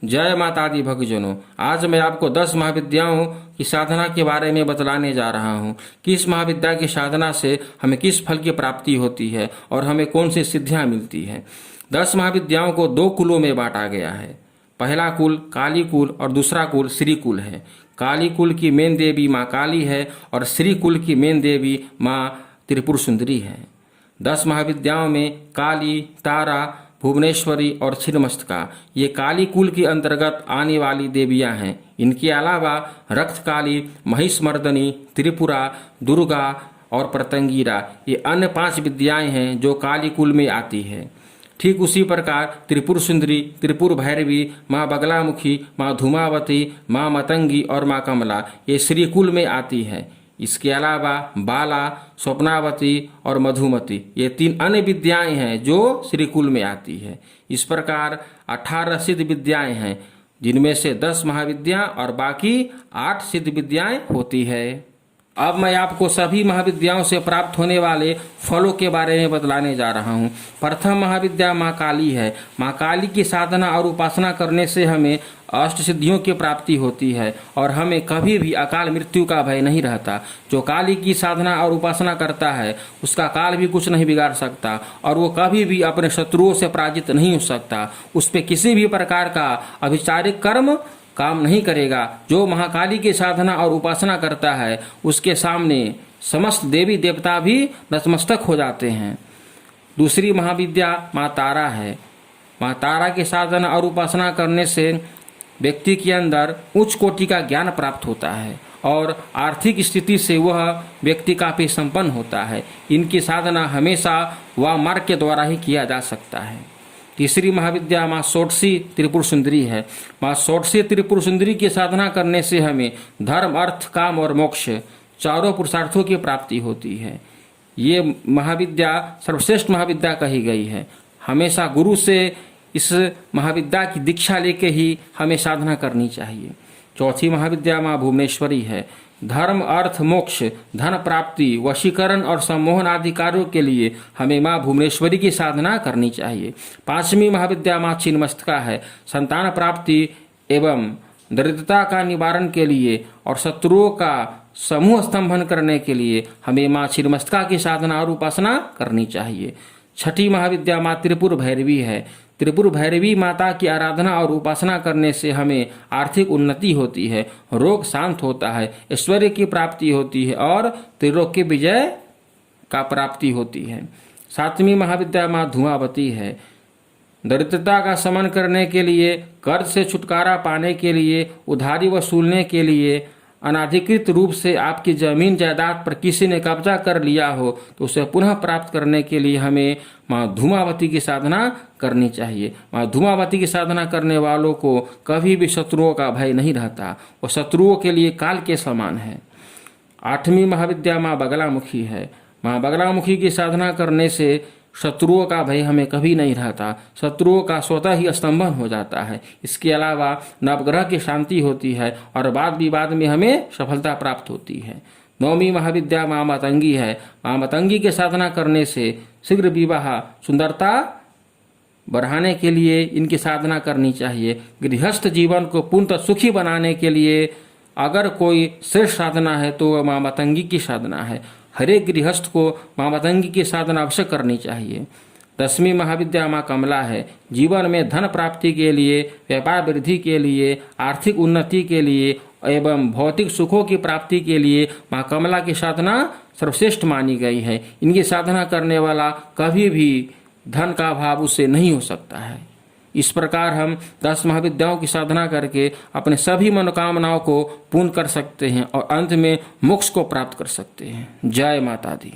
जय माता दी भक्तजनों, आज मैं आपको 10 महाविद्याओं की साधना के बारे में बतलाने जा रहा हूँ। किस महाविद्या की साधना से हमें किस फल की प्राप्ति होती है और हमें कौन सी सिद्धियाँ मिलती हैं। 10 महाविद्याओं को 2 कुलों में बांटा गया है। पहला कुल काली कुल और दूसरा कुल श्री कुल है। काली कुल की मेन देवी माँ काली है और श्री कुल की मेन देवी माँ त्रिपुर सुंदरी है। 10 महाविद्याओं में काली, तारा, भुवनेश्वरी और छिन्नमस्तिका ये काली कुल के अंतर्गत आने वाली देवियां हैं। इनके अलावा रक्तकाली, महिषमर्दनी, त्रिपुरा, दुर्गा और प्रतंगिरा ये अन्य 5 विद्याएं हैं जो काली कुल में आती है। ठीक उसी प्रकार त्रिपुर सुंदरी, त्रिपुर भैरवी, माँ बगलामुखी, माँ धूमावती, माँ मतंगी और माँ कमला ये श्री कुल में आती है। इसके अलावा बाला, स्वप्नावती और मधुमती ये 3 अन्य विद्याएं हैं जो श्री कुल में आती है। इस प्रकार 18 सिद्ध विद्याएं हैं, जिनमें से 10 महाविद्या और बाकी 8 सिद्ध विद्याएं होती है। अब मैं आपको सभी महाविद्याओं से प्राप्त होने वाले फलों के बारे में बतलाने जा रहा हूँ। प्रथम महाविद्या माँ काली है। माँ काली की साधना और उपासना करने से हमें अष्ट सिद्धियों की प्राप्ति होती है और हमें कभी भी अकाल मृत्यु का भय नहीं रहता। जो काली की साधना और उपासना करता है उसका काल भी कुछ नहीं बिगाड़ सकता और वो कभी भी अपने शत्रुओं से पराजित नहीं हो सकता। उस पर किसी भी प्रकार का अभिचारिक कर्म काम नहीं करेगा। जो महाकाली की साधना और उपासना करता है उसके सामने समस्त देवी देवता भी नतमस्तक हो जाते हैं। दूसरी महाविद्या माँ तारा है। माँ तारा की साधना और उपासना करने से व्यक्ति के अंदर उच्च कोटि का ज्ञान प्राप्त होता है और आर्थिक स्थिति से वह व्यक्ति काफी संपन्न होता है। इनकी साधना हमेशा वह मार्ग के द्वारा ही किया जा सकता है। तीसरी महाविद्या माँ षोडशी त्रिपुर सुंदरी है। माँ षोडशी त्रिपुर सुंदरी की साधना करने से हमें धर्म, अर्थ, काम और मोक्ष चारों पुरुषार्थों की प्राप्ति होती है। ये महाविद्या सर्वश्रेष्ठ महाविद्या कही गई है। हमेशा गुरु से इस महाविद्या की दीक्षा लेके ही हमें साधना करनी चाहिए। चौथी महाविद्या माँ भुवनेश्वरी है। धर्म, अर्थ, मोक्ष, धन प्राप्ति, वशीकरण और सम्मोहन आदि कार्यों के लिए हमें माँ भुवनेश्वरी की साधना करनी चाहिए। 5वीं महाविद्या माँ छिन्नमस्तिका है। संतान प्राप्ति एवं दरिद्रता का निवारण के लिए और शत्रुओं का समूह स्तंभन करने के लिए हमें माँ छिन्नमस्तिका की साधना और उपासना करनी चाहिए। 6ठी महाविद्या माँ त्रिपुर भैरवी है। त्रिपुर भैरवी माता की आराधना और उपासना करने से हमें आर्थिक उन्नति होती है, रोग शांत होता है, ऐश्वर्य की प्राप्ति होती है और त्रिलोक की विजय का प्राप्ति होती है। 7वीं महाविद्या माँ धूमावती है। दरिद्रता का शमन करने के लिए, कर्ज से छुटकारा पाने के लिए, उधारी वसूलने के लिए, अनाधिकृत रूप से आपकी जमीन जायदाद पर किसी ने कब्जा कर लिया हो तो उसे पुनः प्राप्त करने के लिए हमें माँ धूमावती की साधना करनी चाहिए। माँ धूमावती की साधना करने वालों को कभी भी शत्रुओं का भय नहीं रहता। वो शत्रुओं के लिए काल के समान है। 8वीं महाविद्या माँ बगलामुखी है। माँ बगलामुखी की साधना करने से शत्रुओं का भय हमें कभी नहीं रहता। शत्रुओं का स्वतः ही स्तंभन हो जाता है। इसके अलावा नवग्रह की शांति होती है और वाद विवाद में हमें सफलता प्राप्त होती है। 9वीं महाविद्या माँ मतंगी है। माँ मतंगी की साधना करने से शीघ्र विवाह, सुंदरता बढ़ाने के लिए इनकी साधना करनी चाहिए। गृहस्थ जीवन को पूर्णतः सुखी बनाने के लिए अगर कोई श्रेष्ठ साधना है तो वह माँ मतंगी की साधना है। हर एक गृहस्थ को माँ मतंगी की साधना अवश्य करनी चाहिए। 10वीं महाविद्या माँ कमला है। जीवन में धन प्राप्ति के लिए, व्यापार वृद्धि के लिए, आर्थिक उन्नति के लिए एवं भौतिक सुखों की प्राप्ति के लिए माँ कमला की साधना सर्वश्रेष्ठ मानी गई है। इनकी साधना करने वाला कभी भी धन का अभाव उससे नहीं हो सकता है। इस प्रकार हम 10 महाविद्याओं की साधना करके अपने सभी मनोकामनाओं को पूर्ण कर सकते हैं और अंत में मोक्ष को प्राप्त कर सकते हैं। जय माता दी।